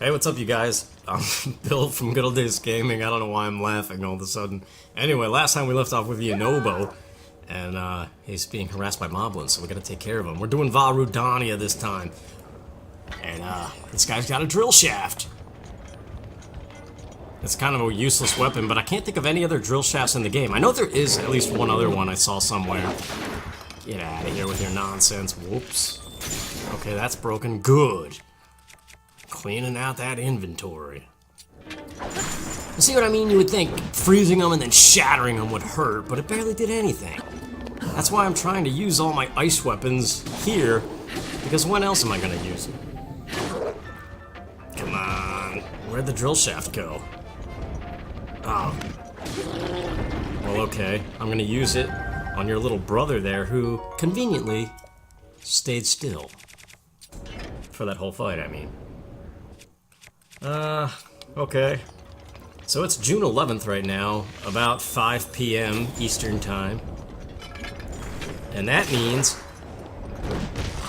Hey, what's up, you guys? I'm Bill from Good Old Days Gaming. I don't know why I'm laughing all of a sudden. Anyway, last time we left off with Yunobo, and he's being harassed by moblins, so we gotta take care of him. We're doing Vah Rudania this time. And, this guy's got a drill shaft. It's kind of a useless weapon, but I can't think of any other drill shafts in the game. I know there is at least one other one I saw somewhere. Get out of here with your nonsense. Whoops. Okay, that's broken. Good. Cleaning out that inventory. You see what I mean? You would think freezing them and then shattering them would hurt, but it barely did anything. That's why I'm trying to use all my ice weapons here, because when else am I gonna use them? Come on, where'd the drill shaft go? Oh. Well, okay, I'm gonna use it on your little brother there, who conveniently stayed still. For that whole fight, I mean. Okay. So it's June 11th right now, about 5 p.m. Eastern Time. And that means,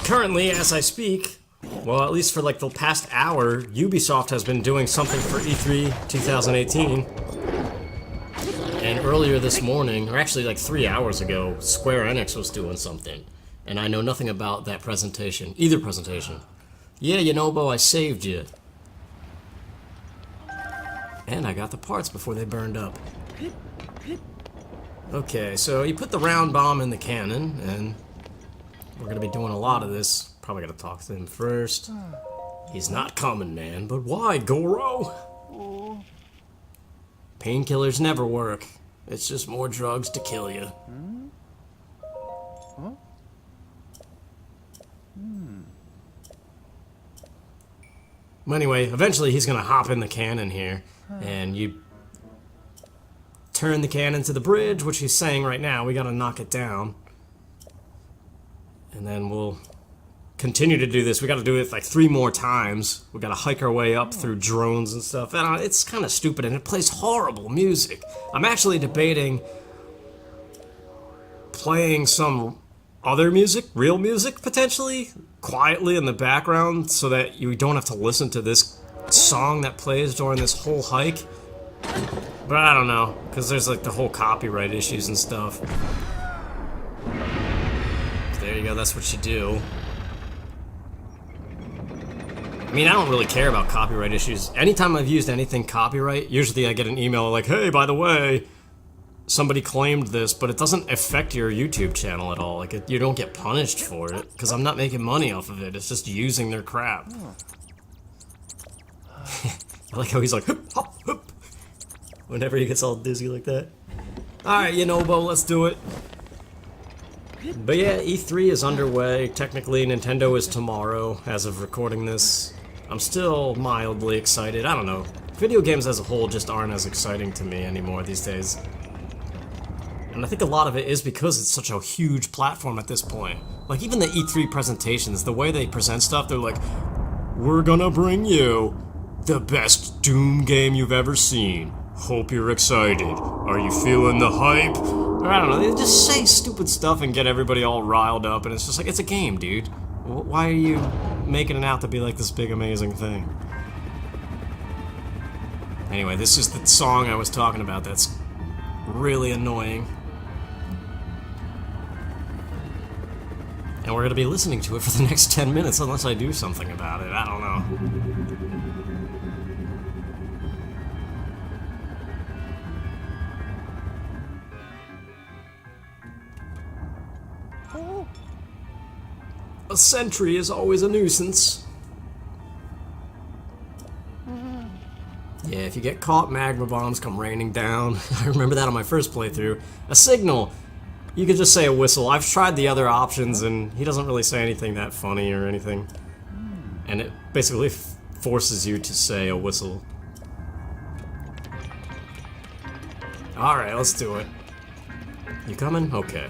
currently, as I speak, well, at least for like the past hour, Ubisoft has been doing something for E3 2018. And earlier this morning, or actually like 3 hours ago, Square Enix was doing something. And I know nothing about that presentation, either presentation. Yeah, Yunobo, I saved you. And I got the parts before they burned up. Okay, so you put the round bomb in the cannon, and we're gonna be doing a lot of this. Probably gotta talk to him first. He's not coming, man, but why, Goro? Painkillers never work. It's just more drugs to kill you. Anyway, eventually he's gonna hop in the cannon here, and you turn the cannon to the bridge, which he's saying right now. We gotta knock it down. And then we'll continue to do this. We gotta do it like 3 more times. We gotta hike our way up through drones and stuff. And it's kind of stupid, and it plays horrible music. I'm actually debating playing some other music, real music, potentially, quietly in the background so that you don't have to listen to this song that plays during this whole hike. But I don't know, because there's like the whole copyright issues and stuff. There you go, that's what you do. I mean, I don't really care about copyright issues. Anytime I've used anything copyright, usually I get an email like, hey, by the way, somebody claimed this, but it doesn't affect your YouTube channel at all. Like, you don't get punished for it, because I'm not making money off of it. It's just using their crap. I like how he's like, hup, hop, hup, whenever he gets all dizzy like that. Alright, Yunobo, let's do it. But yeah, E3 is underway. Technically, Nintendo is tomorrow, as of recording this. I'm still mildly excited. I don't know. Video games as a whole just aren't as exciting to me anymore these days. And I think a lot of it is because it's such a huge platform at this point. Like, even the E3 presentations, the way they present stuff, they're like, we're gonna bring you the best Doom game you've ever seen. Hope you're excited. Are you feeling the hype? I don't know, they just say stupid stuff and get everybody all riled up, and it's just like, it's a game, dude. Why are you making it out to be like this big amazing thing? Anyway, this is the song I was talking about that's really annoying. And we're gonna be listening to it for the next 10 minutes unless I do something about it. I don't know. A sentry is always a nuisance. Yeah, if you get caught, magma bombs come raining down. I remember that on my first playthrough. A signal. You could just say a whistle. I've tried the other options, and he doesn't really say anything that funny or anything. And it basically forces you to say a whistle. Alright, let's do it. You coming? Okay.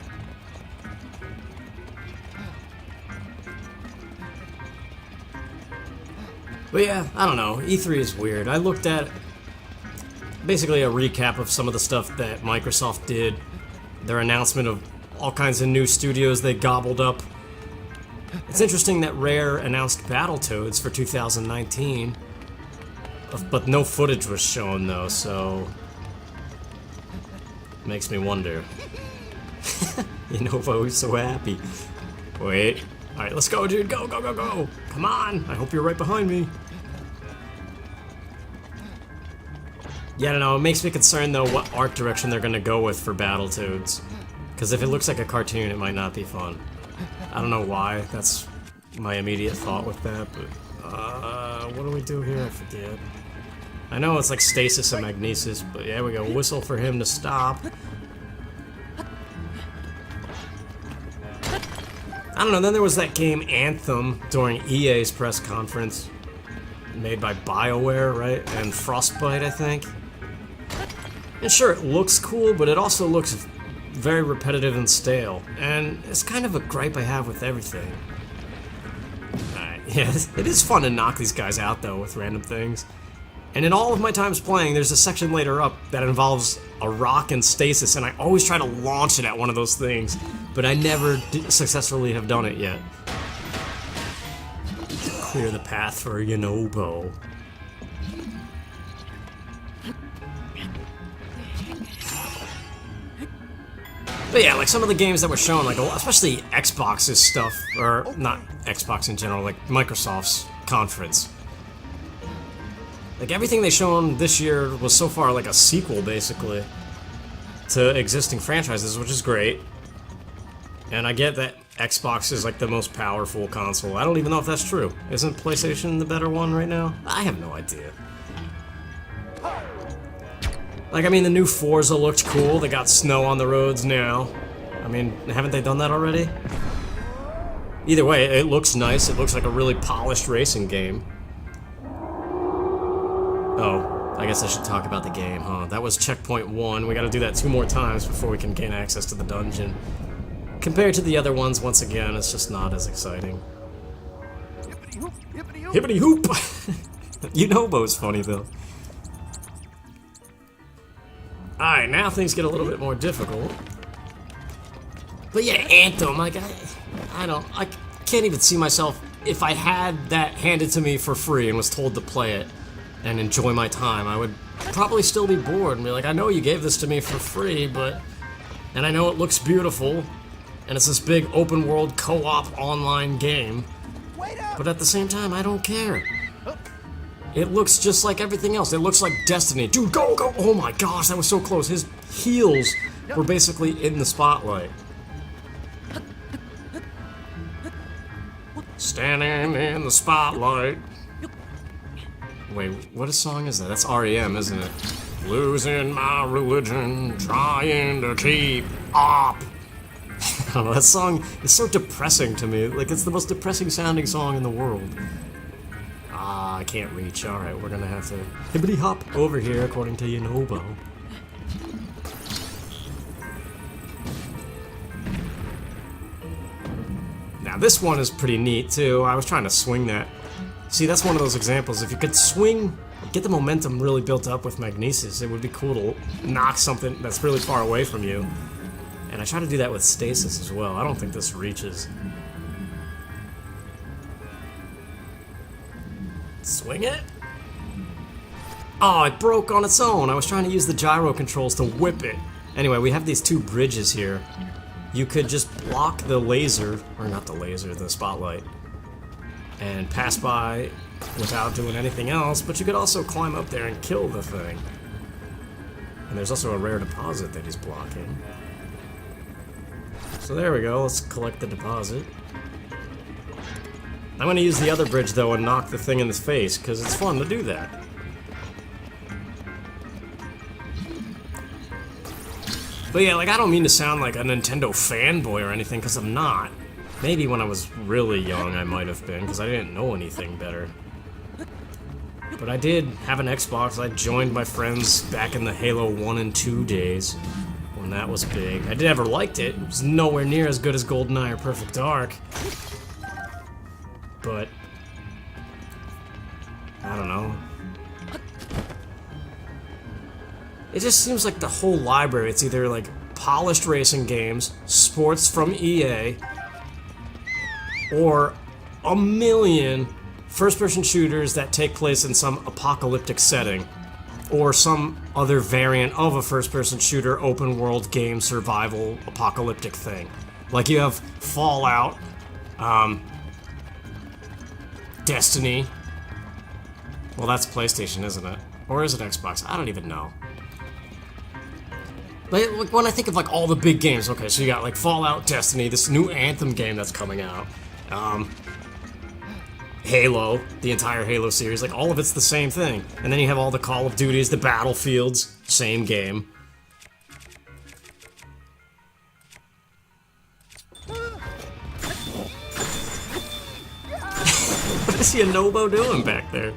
But yeah, I don't know. E3 is weird. I looked at basically a recap of some of the stuff that Microsoft did. Their announcement of all kinds of new studios they gobbled up. It's interesting that Rare announced Battletoads for 2019. But no footage was shown though, so makes me wonder. Yunobo's so happy. Wait. Alright, let's go, dude. Go, go, go, go. Come on. I hope you're right behind me. Yeah, I don't know. It makes me concerned, though, what art direction they're going to go with for Battletoads. Because if it looks like a cartoon, it might not be fun. I don't know why. That's my immediate thought with that, but... what do we do here? I forget. I know it's like stasis and magnesis, but yeah, we go. Whistle for him to stop. I don't know, then there was that game Anthem during EA's press conference, made by BioWare, right? And Frostbite, I think. And sure, it looks cool, but it also looks very repetitive and stale. And it's kind of a gripe I have with everything. Alright, yeah, it is fun to knock these guys out, though, with random things. And in all of my times playing, there's a section later up that involves a rock and stasis, and I always try to launch it at one of those things, but I never successfully have done it yet. Clear the path for Yunobo. But yeah, like some of the games that were shown, like especially Xbox's stuff, or not Xbox in general, like Microsoft's conference. Like, everything they've shown this year was so far like a sequel, basically, to existing franchises, which is great. And I get that Xbox is like the most powerful console. I don't even know if that's true. Isn't PlayStation the better one right now? I have no idea. Like, I mean, the new Forza looked cool. They got snow on the roads now. I mean, haven't they done that already? Either way, it looks nice. It looks like a really polished racing game. Oh, I guess I should talk about the game, huh? That was checkpoint 1. We gotta do that 2 more times before we can gain access to the dungeon. Compared to the other ones, once again, it's just not as exciting. Hippity hoop! Yunobo's funny, though. Alright, now things get a little bit more difficult. But yeah, Anthem, like, I can't even see myself, if I had that handed to me for free and was told to play it, and enjoy my time, I would probably still be bored and be like, I know you gave this to me for free, but... And I know it looks beautiful, and it's this big open world co-op online game, but at the same time, I don't care. It looks just like everything else. It looks like Destiny. Dude, go, go! Oh my gosh, that was so close. His heels were basically in the spotlight. Standing in the spotlight. Wait, what song is that? That's REM, isn't it? Losing my religion, trying to keep up. I don't know, that song is so depressing to me. Like, it's the most depressing sounding song in the world. Ah, I can't reach. Alright, we're gonna have to hibbity hop over here, according to Yunobo. Now, this one is pretty neat, too. I was trying to swing that. See, that's one of those examples. If you could swing, get the momentum really built up with magnesis, it would be cool to knock something that's really far away from you. And I try to do that with stasis as well. I don't think this reaches. Swing it? Oh, it broke on its own. I was trying to use the gyro controls to whip it. Anyway, we have these 2 bridges here. You could just block the laser, or not the laser, the spotlight, and pass by without doing anything else, but you could also climb up there and kill the thing. And there's also a rare deposit that he's blocking. So there we go, let's collect the deposit. I'm gonna use the other bridge though and knock the thing in the face, because it's fun to do that. But yeah, like, I don't mean to sound like a Nintendo fanboy or anything, because I'm not. Maybe when I was really young I might have been, because I didn't know anything better. But I did have an Xbox. I joined my friends back in the Halo 1 and 2 days, when that was big. I never liked it. It was nowhere near as good as GoldenEye or Perfect Dark. But I don't know. It just seems like the whole library, it's either like polished racing games, sports from EA, or a million first-person shooters that take place in some apocalyptic setting, or some other variant of a first-person shooter, open-world game, survival, apocalyptic thing. Like you have Fallout, Destiny. Well, that's PlayStation, isn't it? Or is it Xbox? I don't even know. But when I think of like all the big games, okay, so you got like Fallout, Destiny, this new Anthem game that's coming out, Halo, the entire Halo series, like all of it's the same thing. And then you have all the Call of Duties, the Battlefields, same game. What is Yunobo doing back there?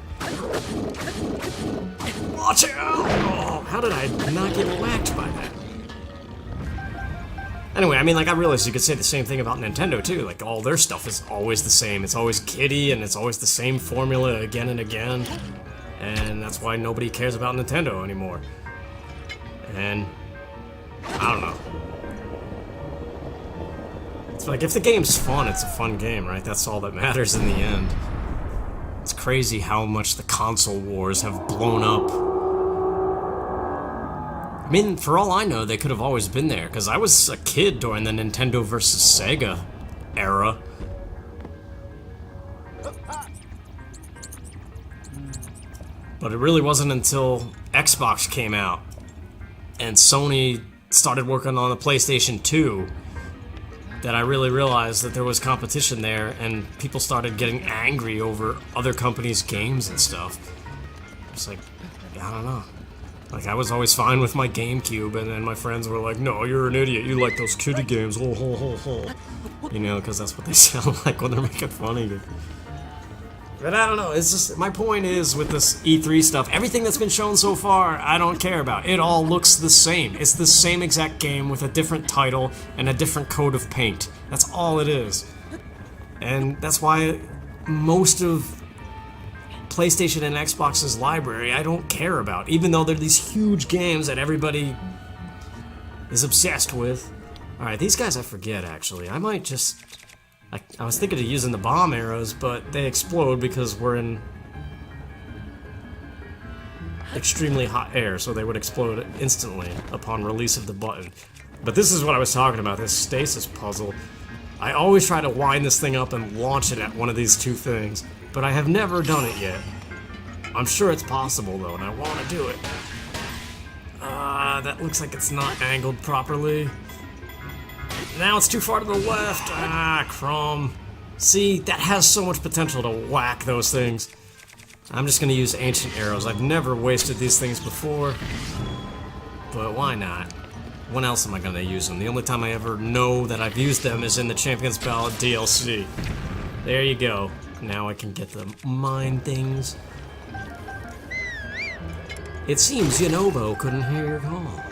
Watch out! Oh, how did I not get whacked by that? Anyway, I mean, like, I realize you could say the same thing about Nintendo, too. Like, all their stuff is always the same. It's always kiddie, and it's always the same formula again and again. And that's why nobody cares about Nintendo anymore. And I don't know. It's like, if the game's fun, it's a fun game, right? That's all that matters in the end. It's crazy how much the console wars have blown up. I mean, for all I know, they could have always been there, because I was a kid during the Nintendo versus Sega era. But it really wasn't until Xbox came out, and Sony started working on the PlayStation 2, that I really realized that there was competition there, and people started getting angry over other companies' games and stuff. It's like, I don't know. Like, I was always fine with my GameCube, and then my friends were like, no, you're an idiot, you like those kiddie games, ho ho ho ho. You know, because that's what they sound like when they're making fun of you. But I don't know, it's just, my point is, with this E3 stuff, everything that's been shown so far, I don't care about. It all looks the same. It's the same exact game with a different title and a different coat of paint. That's all it is. And that's why most of PlayStation and Xbox's library I don't care about, even though they're these huge games that everybody is obsessed with. Alright, these guys I forget, actually. I might just... I was thinking of using the bomb arrows, but they explode because we're in extremely hot air, so they would explode instantly upon release of the button. But this is what I was talking about, this stasis puzzle. I always try to wind this thing up and launch it at one of these two things, but I have never done it yet. I'm sure it's possible, though, and I want to do it. That looks like it's not angled properly. Now it's too far to the left. Ah, crumb. See, that has so much potential to whack those things. I'm just gonna use ancient arrows. I've never wasted these things before, but why not? When else am I gonna use them? The only time I ever know that I've used them is in the Champion's Ballad DLC. There you go. Now I can get to mine things. It seems Yunobo couldn't hear at all.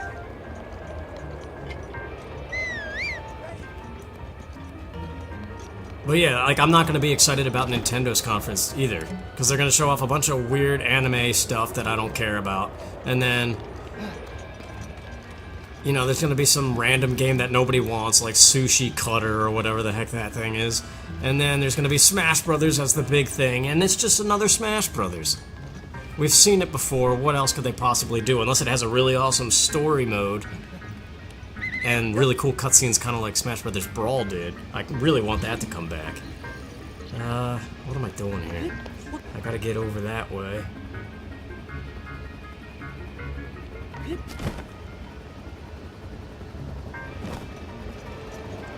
But yeah, like, I'm not going to be excited about Nintendo's conference either, because they're going to show off a bunch of weird anime stuff that I don't care about, and then, you know, there's going to be some random game that nobody wants, like Sushi Cutter or whatever the heck that thing is, and then there's going to be Smash Brothers as the big thing, and it's just another Smash Brothers. We've seen it before, what else could they possibly do, unless it has a really awesome story mode, and really cool cutscenes, kind of like Smash Brothers Brawl did. I really want that to come back. What am I doing here? I gotta get over that way.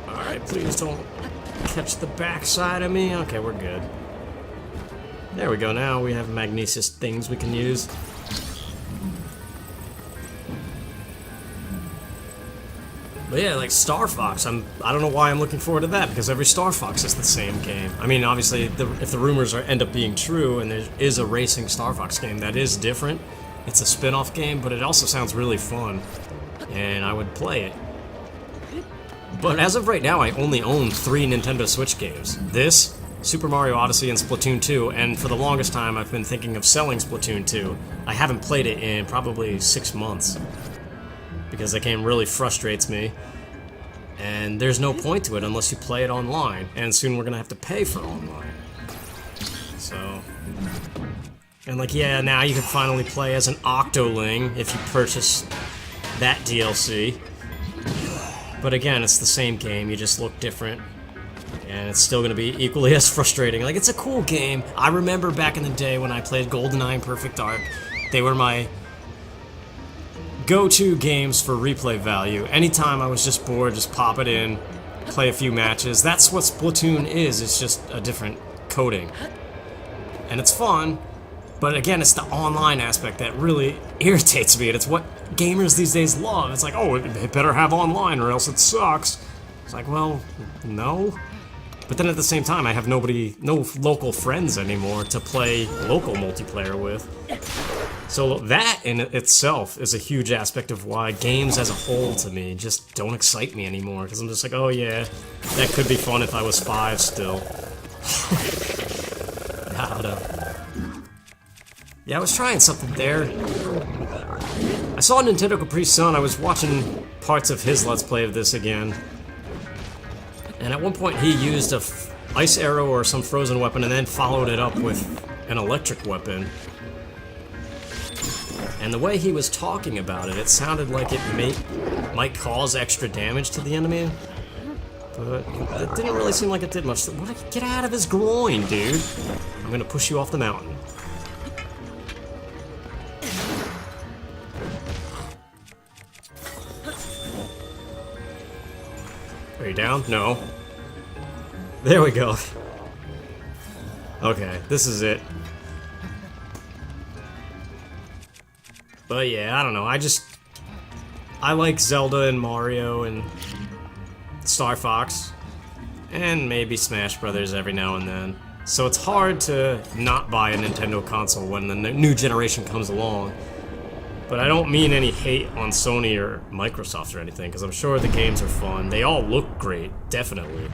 Alright, please don't catch the backside of me. Okay, we're good. There we go, now we have magnesis things we can use. But yeah, like Star Fox, I don't know why I'm looking forward to that, because every Star Fox is the same game. I mean, obviously, if the rumors end up being true, and there is a racing Star Fox game that is different, it's a spin-off game, but it also sounds really fun, and I would play it. But as of right now, I only own 3 Nintendo Switch games. This, Super Mario Odyssey, and Splatoon 2, and for the longest time, I've been thinking of selling Splatoon 2. I haven't played it in probably 6 months. Because the game really frustrates me, and there's no point to it unless you play it online, and soon we're gonna have to pay for online. So, And like, yeah, now you can finally play as an Octoling if you purchase that DLC. But again, it's the same game, you just look different. And it's still gonna be equally as frustrating. Like, it's a cool game. I remember back in the day when I played GoldenEye and Perfect Dark, they were my go-to games for replay value. Anytime I was just bored, just pop it in, play a few matches. That's what Splatoon is, it's just a different coding. And it's fun, but again, it's the online aspect that really irritates me, and it's what gamers these days love. It's like, oh, it better have online or else it sucks. It's like, well, no. But then at the same time, I have no local friends anymore to play local multiplayer with. So that in itself is a huge aspect of why games as a whole to me just don't excite me anymore. Because I'm just like, oh yeah, that could be fun if I was 5 still. I don't know. Yeah, I was trying something there. I saw Nintendo Capri Sun, I was watching parts of his Let's Play of this again. And at one point he used a ice arrow or some frozen weapon and then followed it up with an electric weapon. And the way he was talking about it, it sounded like it might cause extra damage to the enemy. But it didn't really seem like it did much. Get out of his groin, dude! I'm gonna push you off the mountain. Are you down? No. There we go. Okay, this is it. But yeah, I don't know, I like Zelda and Mario and Star Fox, and maybe Smash Brothers every now and then. So it's hard to not buy a Nintendo console when the new generation comes along. But I don't mean any hate on Sony or Microsoft or anything, because I'm sure the games are fun. They all look great, definitely.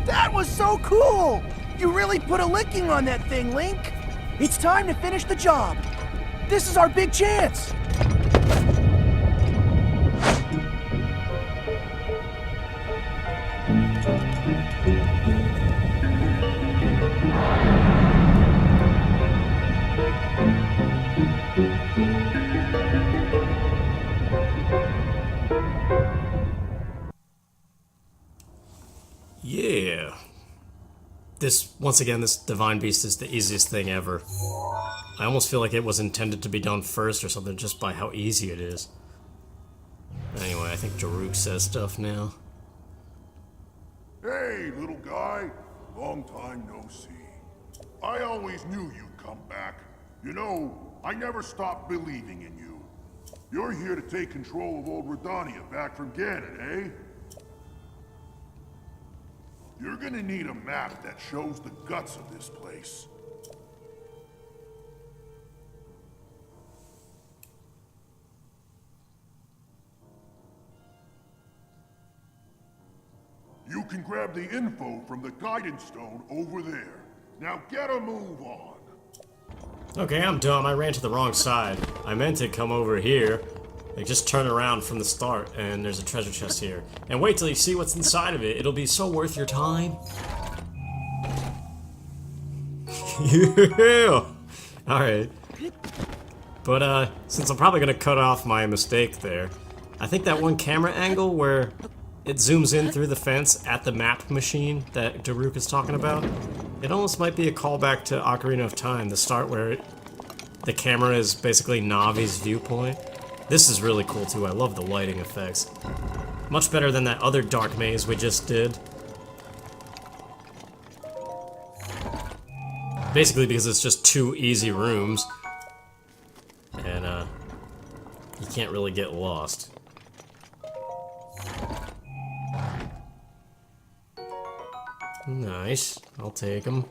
That was so cool! You really put a licking on that thing, Link! It's time to finish the job! This is our big chance! Yeah. Once again, this Divine Beast is the easiest thing ever. I almost feel like it was intended to be done first or something just by how easy it is. Anyway, I think Daruk says stuff now. Hey, little guy. Long time no see. I always knew you'd come back. You know, I never stopped believing in you. You're here to take control of old Rudania back from Ganon, eh? You're gonna need a map that shows the guts of this place. You can grab the info from the guidance stone over there. Now get a move on. Okay, I'm dumb. I ran to the wrong side. I meant to come over here. Like, just turn around from the start, and there's a treasure chest here. And wait till you see what's inside of it. It'll be so worth your time. Yeah! Alright. But, since I'm probably gonna cut off my mistake there, I think that one camera angle where it zooms in through the fence at the map machine that Daruk is talking about, it almost might be a callback to Ocarina of Time, the start where the camera is basically Navi's viewpoint. This is really cool too, I love the lighting effects. Much better than that other dark maze we just did. Basically because it's just 2 easy rooms. And, you can't really get lost. Nice. I'll take them.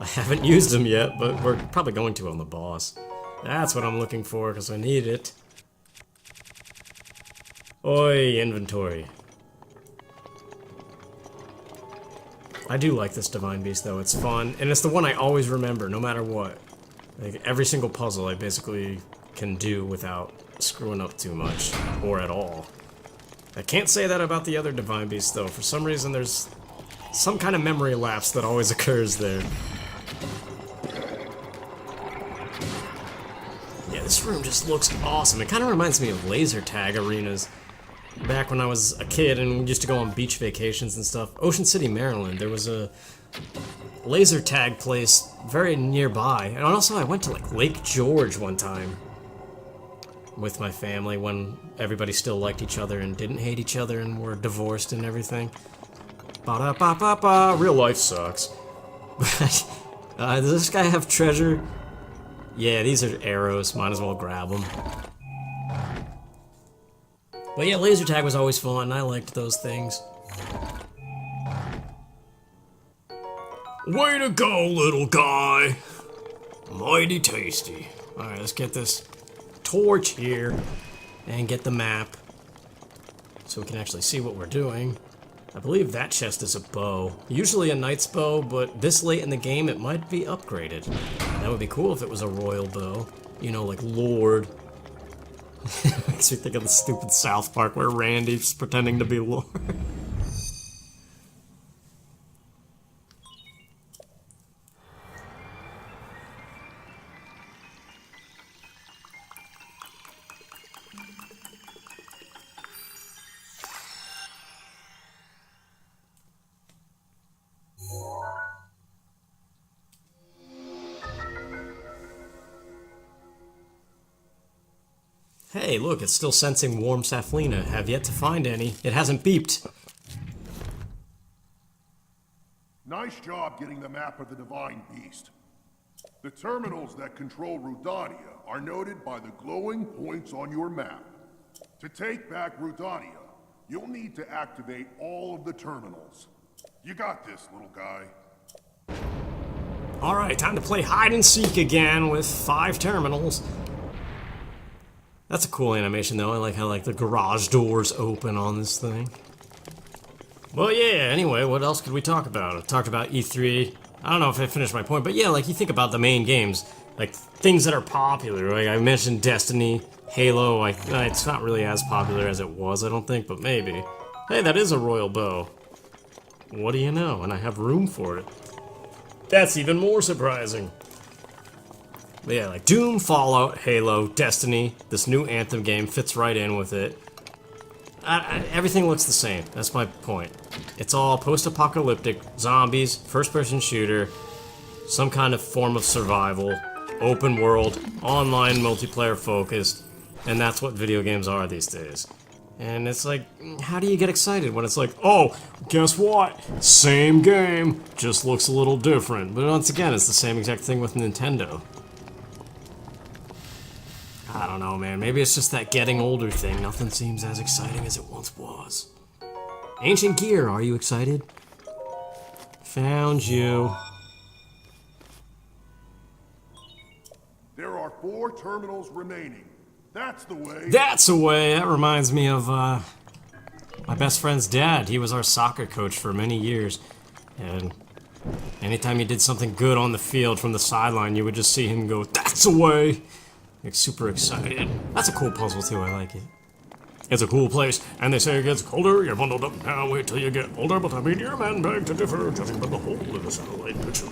I haven't used them yet, but we're probably going to on the boss. That's what I'm looking for, because I need it. Oi, inventory. I do like this Divine Beast, though. It's fun, and it's the one I always remember, no matter what. Like, every single puzzle I basically can do without screwing up too much, or at all. I can't say that about the other Divine Beasts, though. For some reason, there's some kind of memory lapse that always occurs there. Yeah, this room just looks awesome. It kind of reminds me of laser tag arenas. Back when I was a kid and we used to go on beach vacations and stuff. Ocean City, Maryland, there was a laser tag place very nearby. And also I went to like Lake George one time with my family when everybody still liked each other and didn't hate each other and were divorced and everything. Ba-da-ba-ba-ba. Real life sucks. But, does this guy have treasure? Yeah, these are arrows. Might as well grab them. But yeah, laser tag was always fun. I liked those things. Way to go, little guy! Mighty tasty. Alright, let's get this torch here and get the map so we can actually see what we're doing. I believe that chest is a bow. Usually a knight's bow, but this late in the game it might be upgraded. That would be cool if it was a royal bow. You know, like Lord. Makes me think of the stupid South Park where Randy's pretending to be Lord. Hey, look, it's still sensing warm Saflina. Have yet to find any. It hasn't beeped. Nice job getting the map of the Divine Beast. The terminals that control Rudania are noted by the glowing points on your map. To take back Rudania, you'll need to activate all of the terminals. You got this, little guy. Alright, time to play hide and seek again with 5 terminals. That's a cool animation though. I like how like the garage doors open on this thing. Well yeah, anyway, what else could we talk about? I talked about E3. I don't know if I finished my point, but yeah, like you think about the main games, like things that are popular. Like I mentioned Destiny, Halo, it's not really as popular as it was, I don't think, but maybe. Hey, that is a royal bow. What do you know? And I have room for it. That's even more surprising. But yeah, like Doom, Fallout, Halo, Destiny, this new Anthem game fits right in with it. Everything looks the same, that's my point. It's all post-apocalyptic, zombies, first-person shooter, some kind of form of survival, open world, online multiplayer focused, and that's what video games are these days. And it's like, how do you get excited when it's like, oh, guess what? Same game, just looks a little different. But once again, it's the same exact thing with Nintendo. I don't know, man. Maybe it's just that getting older thing. Nothing seems as exciting as it once was. Ancient Gear, are you excited? Found you. There are 4 terminals remaining. That's the way. That's the way. That reminds me of my best friend's dad. He was our soccer coach for many years. And anytime he did something good on the field from the sideline, you would just see him go, that's the way. Like super excited. That's a cool puzzle too, I like it. It's a cool place, and they say it gets colder, you're bundled up now, wait till you get older, but I mean your man beg to differ, judging by the hole in the satellite picture.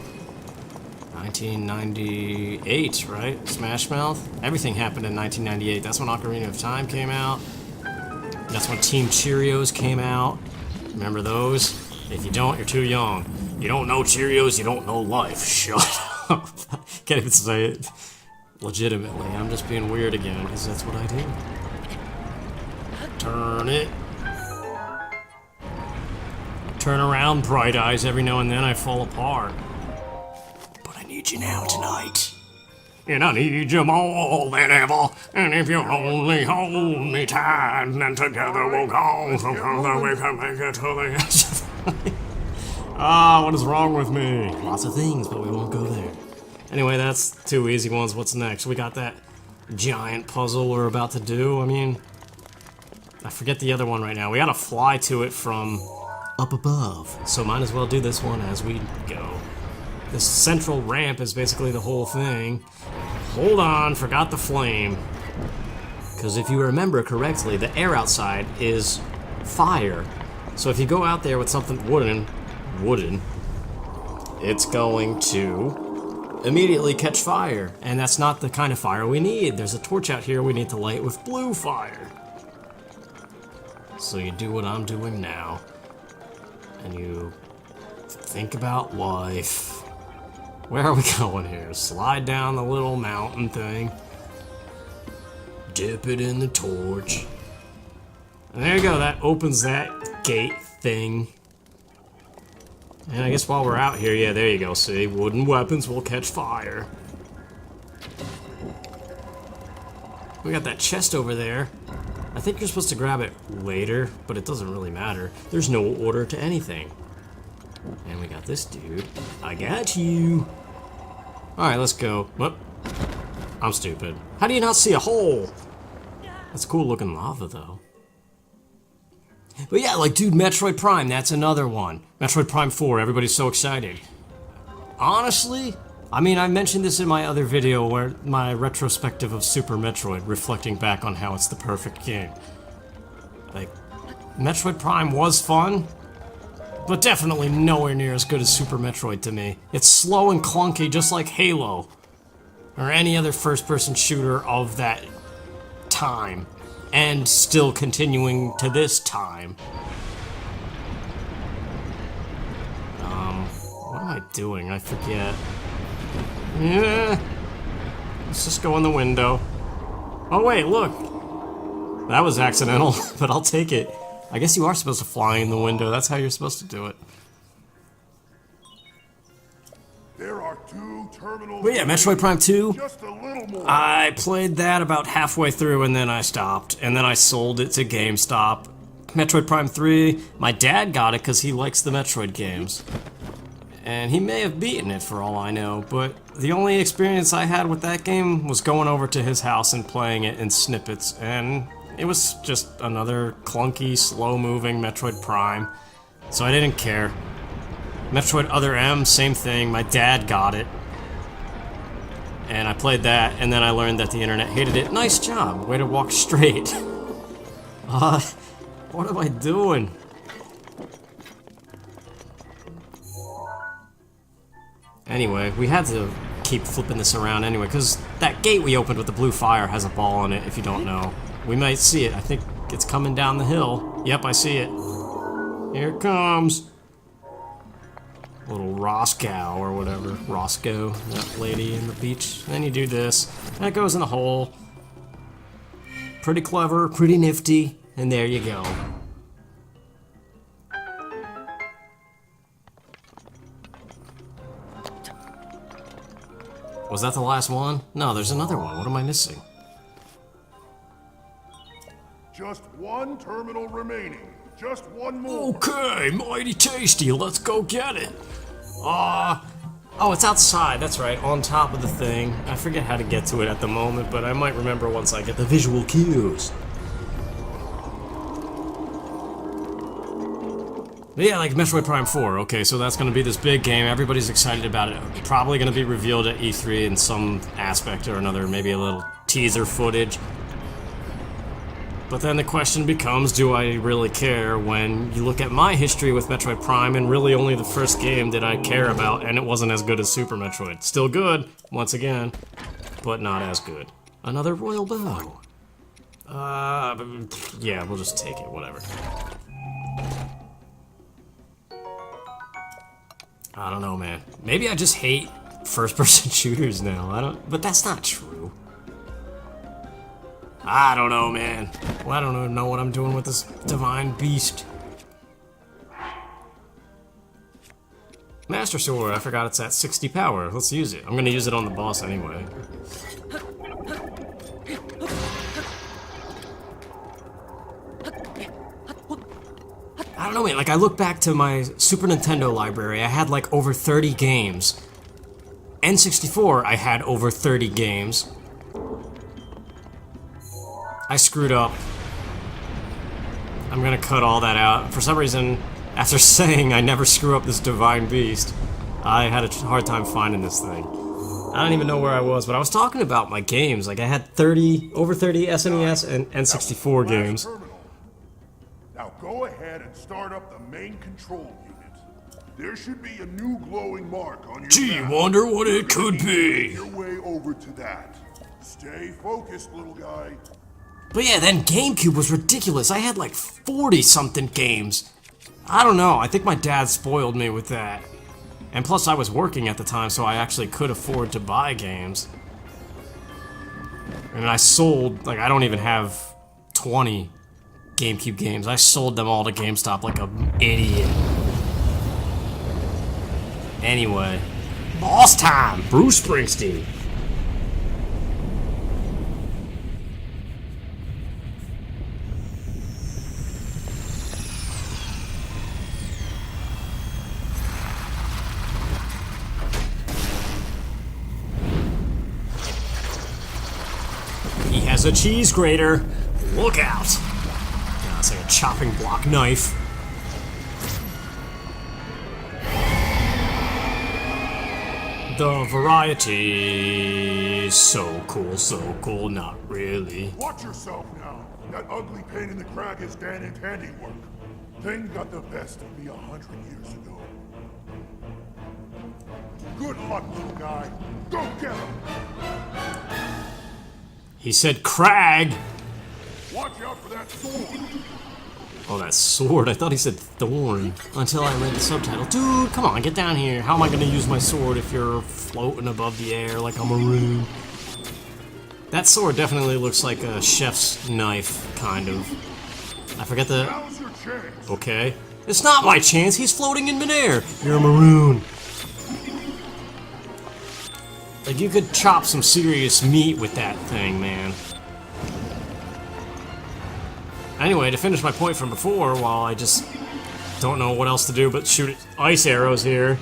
1998, right? Smash Mouth? Everything happened in 1998. That's when Ocarina of Time came out. That's when Team Cheerios came out. Remember those? If you don't, you're too young. You don't know Cheerios, you don't know life. Shut up. Can't even say it. Legitimately, I'm just being weird again, because that's what I do. Turn it. Turn around, Bright Eyes. Every now and then I fall apart. But I need need you now tonight. And I need you more than ever. And if you only hold me tight, then together we'll go. Together we can make it to the end. Ah, what is wrong with me? Lots of things, but we won't go there. Anyway, that's 2 easy ones. What's next? We got that giant puzzle we're about to do. I mean, I forget the other one right now. We gotta fly to it from up above. So might as well do this one as we go. This central ramp is basically the whole thing. Hold on, forgot the flame. Because if you remember correctly, the air outside is fire. So if you go out there with something wooden, it's going to immediately catch fire. And that's not the kind of fire we need. There's a torch out here we need to light with blue fire. So you do what I'm doing now. And you think about life. Where are we going here? Slide down the little mountain thing. Dip it in the torch. And there you go, that opens that gate thing. And I guess while we're out here, yeah, there you go, see? Wooden weapons will catch fire. We got that chest over there. I think you're supposed to grab it later, but it doesn't really matter. There's no order to anything. And we got this dude. I got you. Alright, let's go. Whoop. I'm stupid. How do you not see a hole? That's cool looking lava, though. But yeah, like, dude, Metroid Prime, that's another one. Metroid Prime 4, everybody's so excited. Honestly, I mean, I mentioned this in my other video where my retrospective of Super Metroid, reflecting back on how it's the perfect game. Like, Metroid Prime was fun, but definitely nowhere near as good as Super Metroid to me. It's slow and clunky, just like Halo, or any other first-person shooter of that time, and still continuing to this time. What am I doing? I forget. Yeah. Let's just go in the window. Oh wait, look! That was accidental, but I'll take it. I guess you are supposed to fly in the window. That's how you're supposed to do it. There are 2 terminals. But yeah, Metroid Prime 2. Just a little more. I played that about halfway through and then I stopped. And then I sold it to GameStop. Metroid Prime 3, my dad got it because he likes the Metroid games. And he may have beaten it for all I know, but the only experience I had with that game was going over to his house and playing it in snippets, and it was just another clunky, slow-moving Metroid Prime, so I didn't care. Metroid Other M, same thing, my dad got it. And I played that, and then I learned that the internet hated it. Nice job, way to walk straight. What am I doing? Anyway, we had to keep flipping this around anyway, because that gate we opened with the blue fire has a ball in it, if you don't know. We might see it. I think it's coming down the hill. Yep, I see it. Here it comes. Little Roscoe or whatever. Roscoe, that lady in the beach. And then you do this. And it goes in the hole. Pretty clever, pretty nifty. And there you go. Was that the last one? No, there's another one. What am I missing? Just 1 terminal remaining. Just 1 more. Okay, mighty tasty. Let's go get it. Oh, it's outside. That's right, on top of the thing. I forget how to get to it at the moment, but I might remember once I get the visual cues. But yeah, like Metroid Prime 4, okay, so that's gonna be this big game, everybody's excited about it. Probably gonna be revealed at E3 in some aspect or another, maybe a little teaser footage. But then the question becomes, do I really care when you look at my history with Metroid Prime and really only the first game did I care about and it wasn't as good as Super Metroid. Still good, once again, but not as good. Another royal bow. Yeah, we'll just take it, whatever. I don't know, man. Maybe I just hate first-person shooters now. But that's not true. I don't know, man. Well, I don't even know what I'm doing with this divine beast. Master Sword, I forgot it's at 60 power. Let's use it. I'm gonna use it on the boss anyway. I don't know, man. Like, I look back to my Super Nintendo library, I had like over 30 games. N64, I had over 30 games. I screwed up. I'm gonna cut all that out. For some reason, after saying I never screw up this Divine Beast, I had a hard time finding this thing. I don't even know where I was, but I was talking about my games. Like, I had over 30 SNES and N64 games. Now go ahead and start up the main control unit. There should be a new glowing mark on your Gee, map. wonder what it could Make be. your way over to that. Stay focused, little guy. But yeah, then GameCube was ridiculous. I had like 40-something games. I don't know, I think my dad spoiled me with that. And plus I was working at the time, so I actually could afford to buy games. And I sold, like, I don't even have 20 GameCube games. I sold them all to GameStop like an idiot. Anyway, boss time! Bruce Springsteen. He has a cheese grater. Look out! Yeah, it's like a chopping block knife. The variety. So cool, not really. Watch yourself now. That ugly pain in the crack is Danny's handiwork. Thing got the best of me 100 years ago. Good luck, little guy. Go get him. He said Crag! Watch out for that sword. Oh, that sword. I thought he said thorn. Until I read the subtitle. Dude, come on, get down here. How am I gonna use my sword if you're floating above the air like a maroon? That sword definitely looks like a chef's knife, kind of. I forget the... Now's your chance. Okay. It's not my chance, he's floating in midair. You're a maroon. Like, you could chop some serious meat with that thing, man. Anyway, to finish my point from before, while I just don't know what else to do but shoot ice arrows here.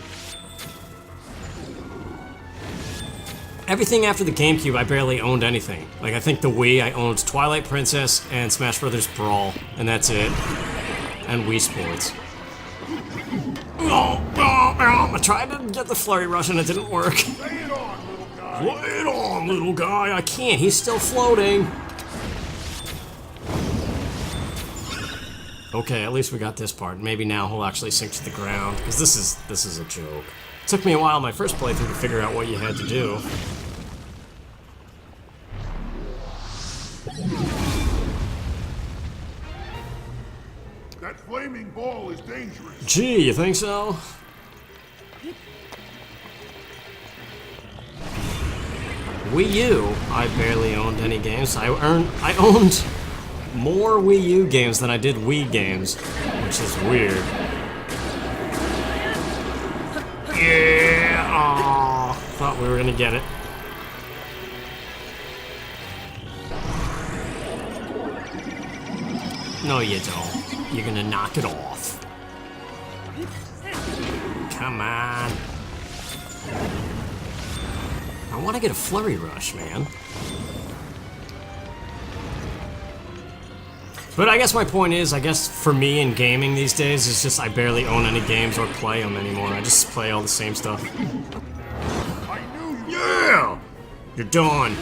Everything after the GameCube, I barely owned anything. Like, I think the Wii, I owned Twilight Princess and Smash Bros. Brawl, and that's it. And Wii Sports. I tried to get the Flurry Rush and it didn't work. Lay it on, little guy. Lay it on, little guy. I can't. He's still floating. Okay, at least we got this part. Maybe now he'll actually sink to the ground, because this is a joke. It took me a while in my first playthrough to figure out what you had to do. That flaming ball is dangerous. Gee, you think so? Wii U, I barely owned any games. I owned more Wii U games than I did Wii games, which is weird. Yeah, aw, thought we were gonna get it. No, you don't. You're gonna knock it off. Come on. I want to get a Flurry Rush, man. But I guess my point is, I guess for me in gaming these days, it's just I barely own any games or play them anymore. I just play all the same stuff. I knew you. Yeah! You're done.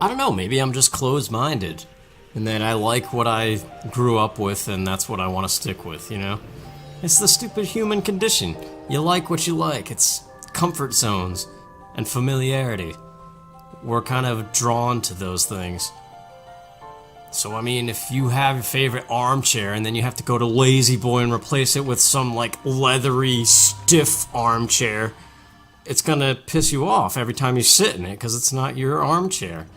I don't know, maybe I'm just closed-minded. And that I like what I grew up with, and that's what I want to stick with, you know? It's the stupid human condition. You like what you like. It's comfort zones and familiarity. We're kind of drawn to those things. So I mean, if you have your favorite armchair and then you have to go to Lazy Boy and replace it with some like leathery, stiff armchair, it's gonna piss you off every time you sit in it because it's not your armchair.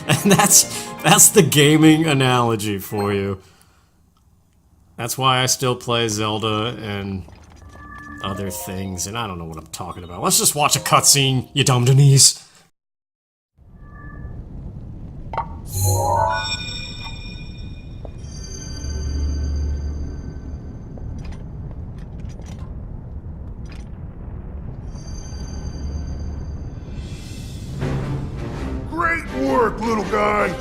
And that's the gaming analogy for you. That's why I still play Zelda and other things, and I don't know what I'm talking about. Let's just watch a cutscene, you dumb Denise. Great work, little guy!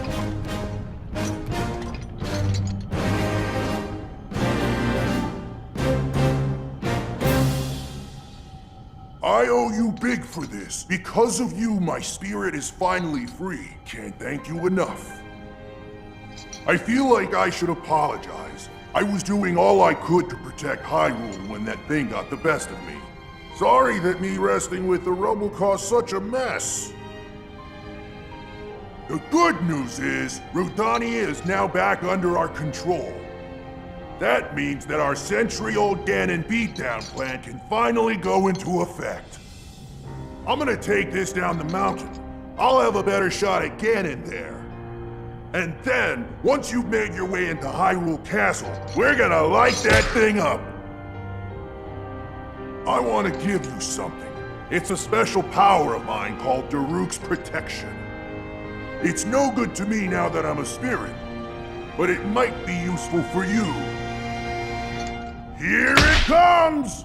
I owe you big for this. Because of you, my spirit is finally free. Can't thank you enough. I feel like I should apologize. I was doing all I could to protect Hyrule when that thing got the best of me. Sorry that me wrestling with the rubble caused such a mess. The good news is, Rudania is now back under our control. That means that our century-old Ganon beatdown plan can finally go into effect. I'm gonna take this down the mountain. I'll have a better shot at Ganon there. And then, once you've made your way into Hyrule Castle, we're gonna light that thing up. I want to give you something. It's a special power of mine called Daruk's Protection. It's no good to me now that I'm a spirit, but it might be useful for you. Here it comes!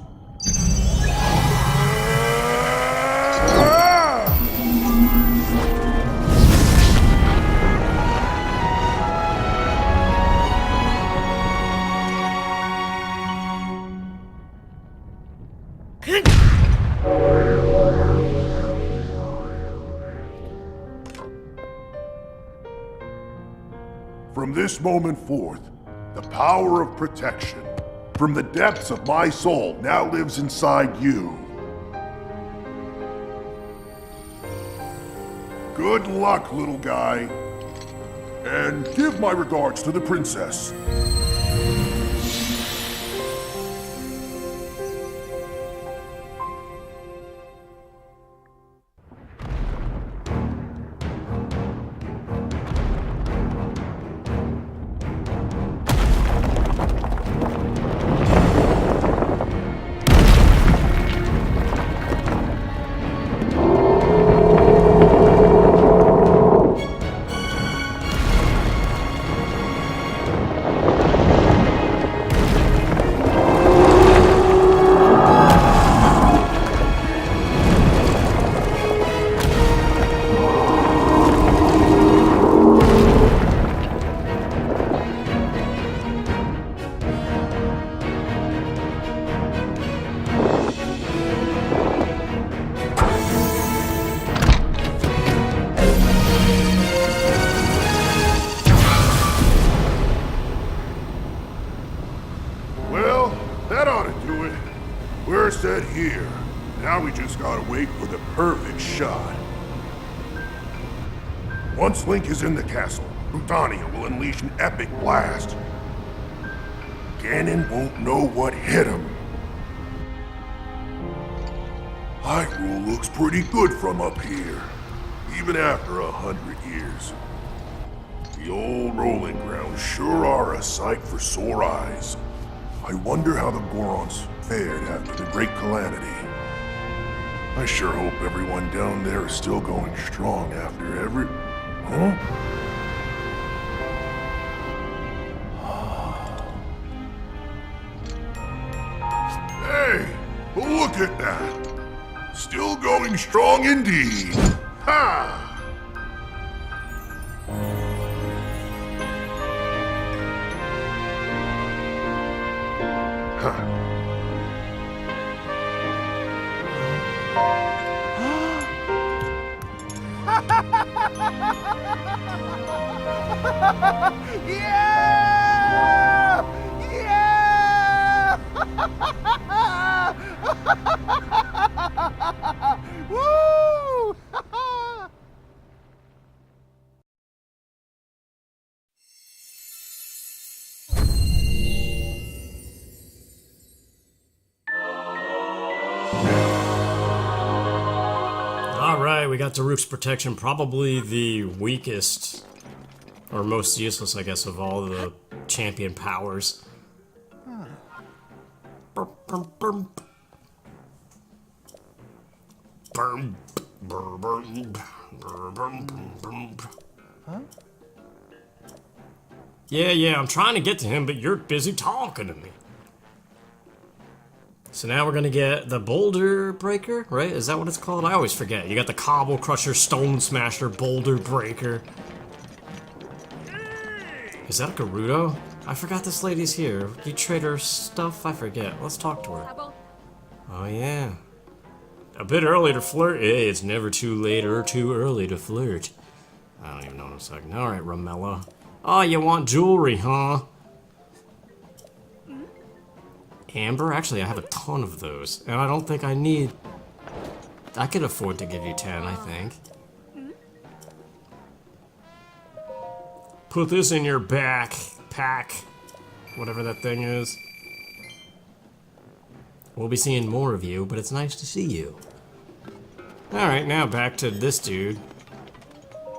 From this moment forth, the power of protection from the depths of my soul now lives inside you. Good luck, little guy. And give my regards to the princess. We're set here. Now we just gotta wait for the perfect shot. Once Link is in the castle, Rudania will unleash an epic blast. Ganon won't know what hit him. Hyrule looks pretty good from up here, even after 100 years. The old rolling grounds sure are a sight for sore eyes. I wonder how the Gorons fared after the Great Calamity. I sure hope everyone down there is still going strong after every... Huh? Hey, look at that! Still going strong indeed! Ha! Yeah! Yeah! Alright, we got Daruk's protection, probably the weakest, or most useless, I guess, of all the champion powers. Huh? Yeah, I'm trying to get to him, but you're busy talking to me. So now we're gonna get the Boulder Breaker, right? Is that what it's called? I always forget. You got the Cobble Crusher, Stone Smasher, Boulder Breaker. Is that a Gerudo? I forgot this lady's here. You trade her stuff? I forget. Let's talk to her. Oh yeah. A bit early to flirt? Hey, it's never too late or too early to flirt. I don't even know what I'm saying. Alright, Ramella. Oh, you want jewelry, huh? Amber? Actually, I have a ton of those. And I don't think I need... I could afford to give you 10, I think. Put this in your pack. Whatever that thing is. We'll be seeing more of you, but it's nice to see you. Alright, now back to this dude.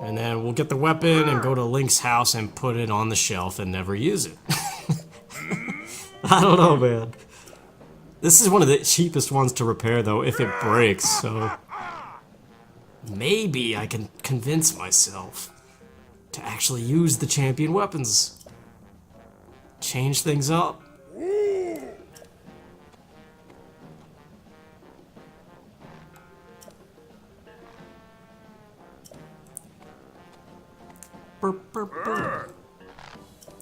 And then we'll get the weapon and go to Link's house and put it on the shelf and never use it. I don't know, man. This is one of the cheapest ones to repair, though, if it breaks, so... Maybe I can convince myself to actually use the champion weapons. Change things up.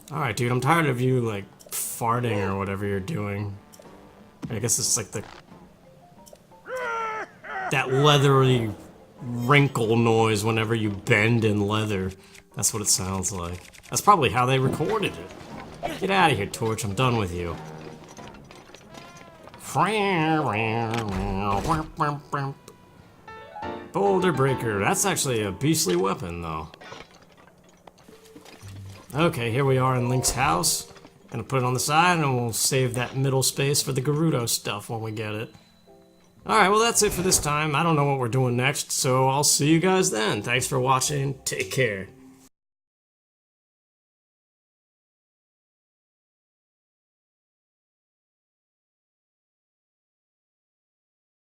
Alright, dude, I'm tired of you, like, farting or whatever you're doing. I guess it's like that leathery wrinkle noise whenever you bend in leather. That's what it sounds like. That's probably how they recorded it. Get out of here, Torch. I'm done with you. Boulder Breaker. That's actually a beastly weapon, though. Okay, here we are in Link's house. Gonna put it on the side and we'll save that middle space for the Gerudo stuff when we get it. Alright, well that's it for this time. I don't know what we're doing next, so I'll see you guys then. Thanks for watching. Take care.